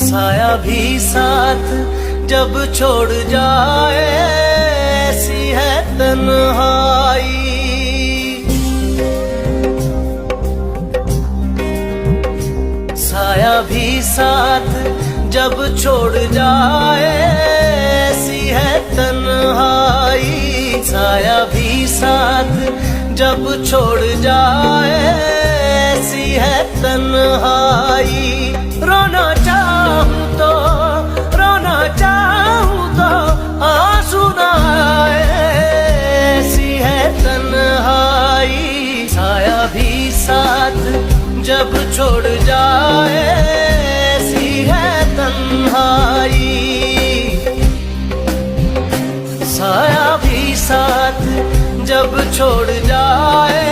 साया भी साथ जब छोड़ जाए, ऐसी है तन्हाई। साया भी साथ जब छोड़ जाए, ऐसी है तन्हाई। साया भी साथ जब छोड़ जाए, ऐसी है तन्हाई। रोना चाहूं तो आंसू ना आए, ऐसी है तन्हाई। साया भी साथ जब छोड़ जाए, ऐसी है तन्हाई। साया भी साथ जब छोड़ जाए,